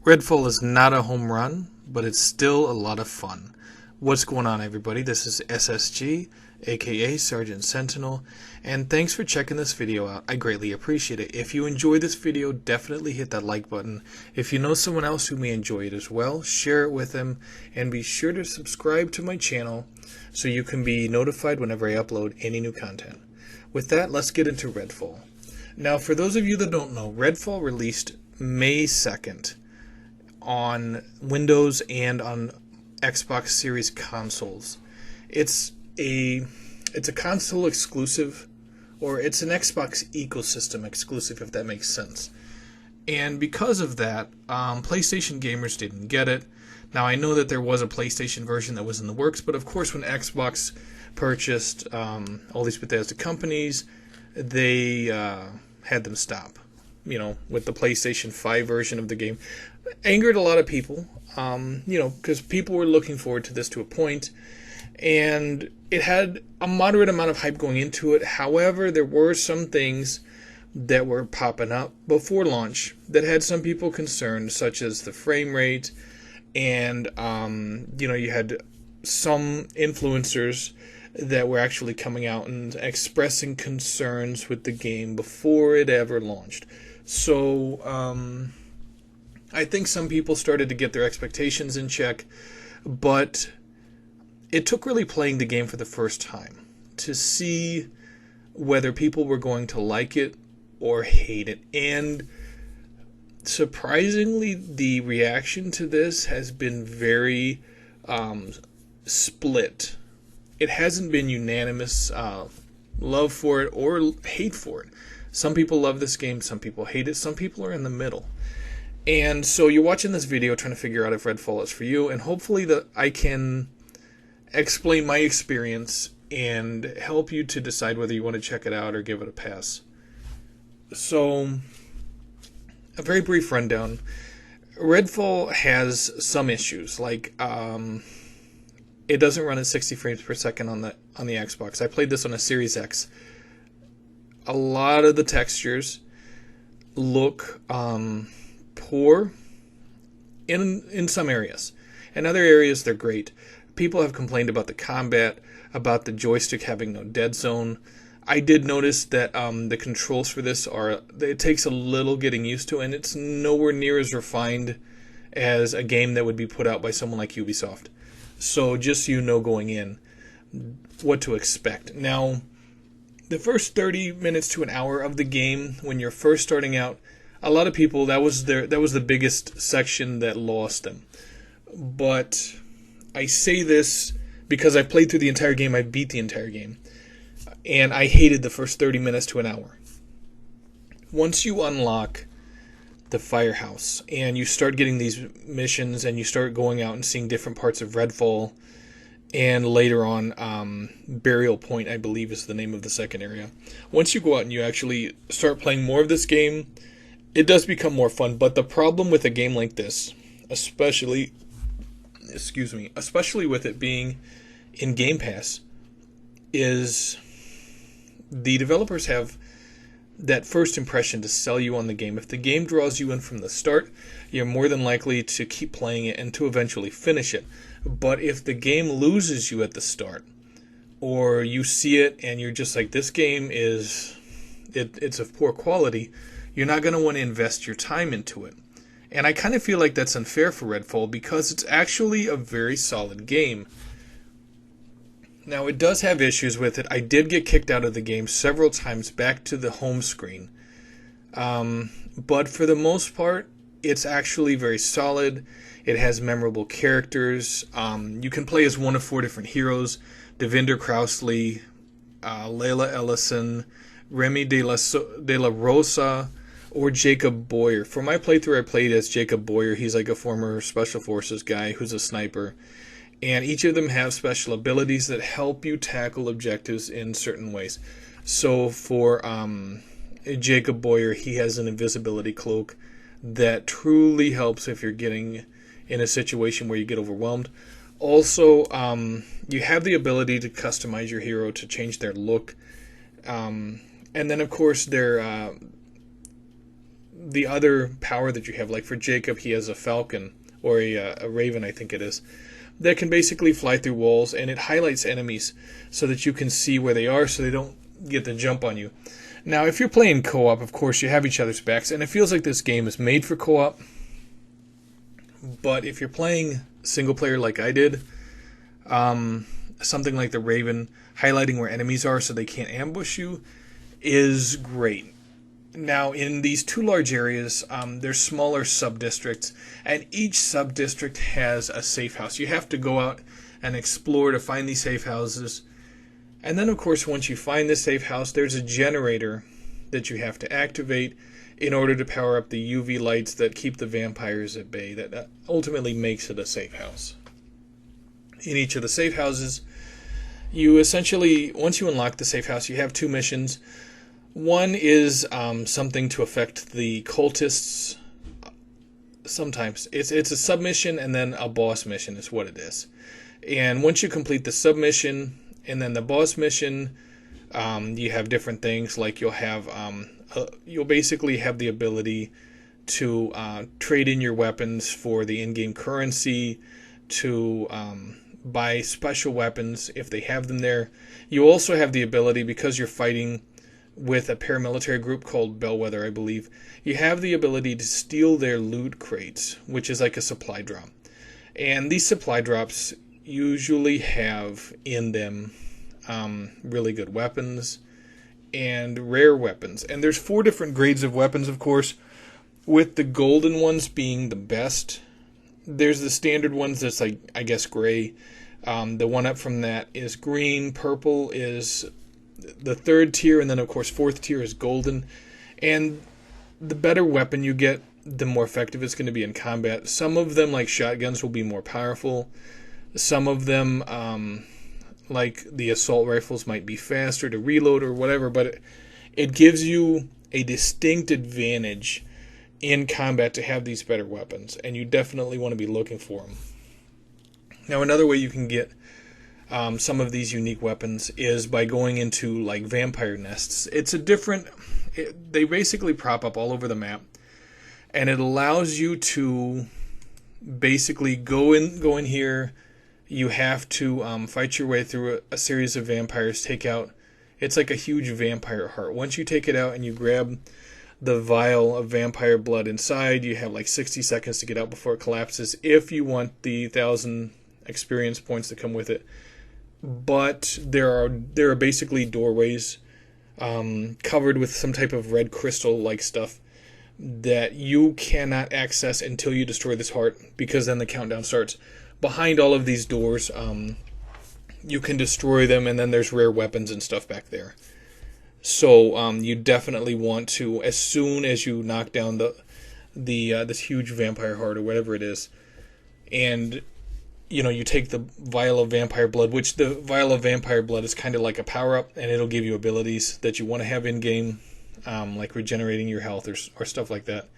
Redfall is not a home run, but it's still a lot of fun. What's going on, everybody? This is SSG, aka Sergeant Sentinel, and thanks for checking this video out. I greatly appreciate it. If you enjoyed this video, definitely hit that like button. If you know someone else who may enjoy it as well, share it with them, and be sure to subscribe to my channel so you can be notified whenever I upload any new content. With that, let's get into Redfall. Now, for those of you that don't know, Redfall released May 2nd. On Windows and on Xbox Series consoles. It's a console exclusive, or it's an Xbox ecosystem exclusive, if that makes sense. And because of that, PlayStation gamers didn't get it. Now, I know that there was a PlayStation version that was in the works, but of course when Xbox purchased all these Bethesda companies, they had them stop. You know, with the PlayStation 5 version of the game. Angered a lot of people, because people were looking forward to this to a point, and it had a moderate amount of hype going into it. However, there were some things that were popping up before launch that had some people concerned, such as the frame rate, and, you had some influencers that were actually coming out and expressing concerns with the game before it ever launched. So, I think some people started to get their expectations in check, but it took really playing the game for the first time to see whether people were going to like it or hate it. And surprisingly, the reaction to this has been very split. It hasn't been unanimous love for it or hate for it. Some people love this game, some people hate it, some people are in the middle. And so you're watching this video trying to figure out if Redfall is for you, and hopefully that I can explain my experience and help you to decide whether you want to check it out or give it a pass. So, a very brief rundown. Redfall has some issues, like it doesn't run at 60 frames per second on the Xbox. I played this on a Series X. A lot of the textures look poor in some areas. In other areas, they're great. People have complained about the combat, about the joystick having no dead zone. I did notice that the controls for this it takes a little getting used to, and it's nowhere near as refined as a game that would be put out by someone like Ubisoft. So just so you know going in what to expect. Now, the first 30 minutes to an hour of the game, when you're first starting out, a lot of people, that was the biggest section that lost them. But I say this because I played through the entire game, I beat the entire game, and I hated the first 30 minutes to an hour. Once you unlock the firehouse and you start getting these missions and you start going out and seeing different parts of Redfall, and later on, Burial Point, I believe, is the name of the second area. Once you go out and you actually start playing more of this game, it does become more fun. But the problem with a game like this, especially with it being in Game Pass, is the developers have that first impression to sell you on the game. If the game draws you in from the start, you're more than likely to keep playing it and to eventually finish it. But if the game loses you at the start, or you see it and you're just like, this game it's of poor quality, you're not going to want to invest your time into it. And I kind of feel like that's unfair for Redfall, because it's actually a very solid game. Now, it does have issues with it. I did get kicked out of the game several times back to the home screen. But for the most part, it's actually very solid. It has memorable characters. You can play as one of 4 different heroes: Devinder Crowsley, Layla Ellison, Remy de la Rosa, or Jacob Boyer. For my playthrough, I played as Jacob Boyer. He's like a former Special Forces guy who's a sniper. And each of them have special abilities that help you tackle objectives in certain ways. So for Jacob Boyer, he has an invisibility cloak that truly helps if you're getting in a situation where you get overwhelmed. Also, you have the ability to customize your hero to change their look. And then, of course, their the other power that you have. Like for Jacob, he has a falcon, or a raven, I think it is, that can basically fly through walls, and it highlights enemies so that you can see where they are so they don't get the jump on you. Now, if you're playing co-op, of course, you have each other's backs, and it feels like this game is made for co-op. But if you're playing single player like I did, something like the Raven, highlighting where enemies are so they can't ambush you, is great. Now, in these two large areas, there's smaller sub-districts, and each sub-district has a safe house. You have to go out and explore to find these safe houses. And then, of course, once you find the safe house, there's a generator that you have to activate in order to power up the UV lights that keep the vampires at bay, that ultimately makes it a safe house. In each of the safe houses, you essentially, once you unlock the safe house, you have two missions. One is something to affect the cultists. Sometimes it's a submission and then a boss mission is what it is. And once you complete the submission and then the boss mission, you have different things. Like you'll basically have the ability to trade in your weapons for the in-game currency, to buy special weapons if they have them there. You also have the ability, because you're fighting with a paramilitary group called Bellwether, I believe, you have the ability to steal their loot crates, which is like a supply drop. And these supply drops usually have in them really good weapons and rare weapons. And there's 4 different grades of weapons, of course, with the golden ones being the best. There's the standard ones that's like, I guess, gray. The one up from that is green. Purple is the 3rd tier, and then of course 4th tier is golden. And the better weapon you get, the more effective it's going to be in combat. Some of them, like shotguns, will be more powerful. Some of them, like the assault rifles, might be faster to reload or whatever, but it gives you a distinct advantage in combat to have these better weapons, and you definitely want to be looking for them. Now, another way you can get some of these unique weapons is by going into like vampire nests. They basically prop up all over the map, and it allows you to basically go in here. You have to fight your way through a series of vampires, take out, it's like a huge vampire heart. Once you take it out and you grab the vial of vampire blood inside, you have like 60 seconds to get out before it collapses if you want the 1,000 experience points that come with it. But there are basically doorways covered with some type of red crystal-like stuff that you cannot access until you destroy this heart, because then the countdown starts. Behind all of these doors, you can destroy them, and then there's rare weapons and stuff back there. So you definitely want to, as soon as you knock down this huge vampire heart or whatever it is, and you take the vial of vampire blood, which the vial of vampire blood is kind of like a power-up, and it'll give you abilities that you want to have in-game, like regenerating your health or stuff like that.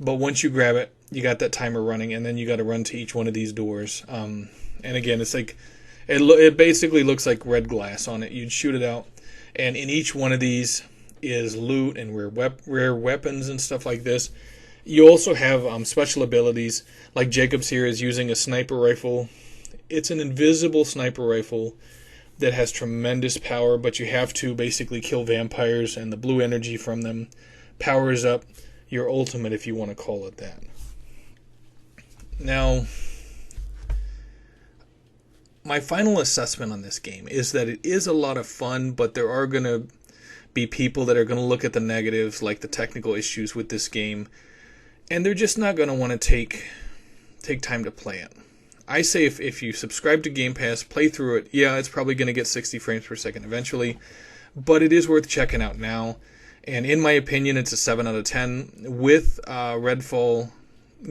But once you grab it, you got that timer running, and then you got to run to each one of these doors. And again, it's like it basically looks like red glass on it. You'd shoot it out, and in each one of these is loot and rare weapons and stuff like this. You also have special abilities, like Jacob's here is using a sniper rifle. It's an invisible sniper rifle that has tremendous power, but you have to basically kill vampires, and the blue energy from them powers up your ultimate, if you want to call it that. Now, my final assessment on this game is that it is a lot of fun, but there are going to be people that are going to look at the negatives, like the technical issues with this game, and they're just not going to want to take time to play it. I say if you subscribe to Game Pass, play through it. Yeah, it's probably going to get 60 frames per second eventually, but it is worth checking out now. And in my opinion, it's a 7 out of 10. With Redfall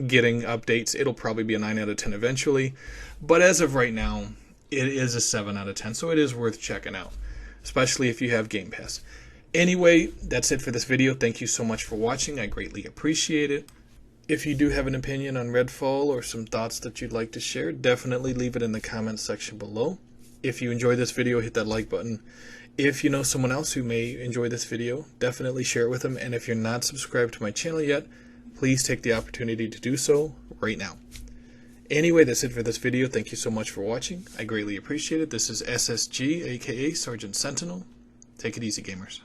getting updates, it'll probably be a 9 out of 10 eventually. But as of right now, it is a 7 out of 10, so it is worth checking out, especially if you have Game Pass. Anyway, that's it for this video. Thank you so much for watching. I greatly appreciate it. If you do have an opinion on Redfall or some thoughts that you'd like to share, definitely leave it in the comments section below. If you enjoyed this video, hit that like button. If you know someone else who may enjoy this video, definitely share it with them. And if you're not subscribed to my channel yet, please take the opportunity to do so right now. Anyway, that's it for this video. Thank you so much for watching. I greatly appreciate it. This is SSG, aka Sergeant Sentinel. Take it easy, gamers.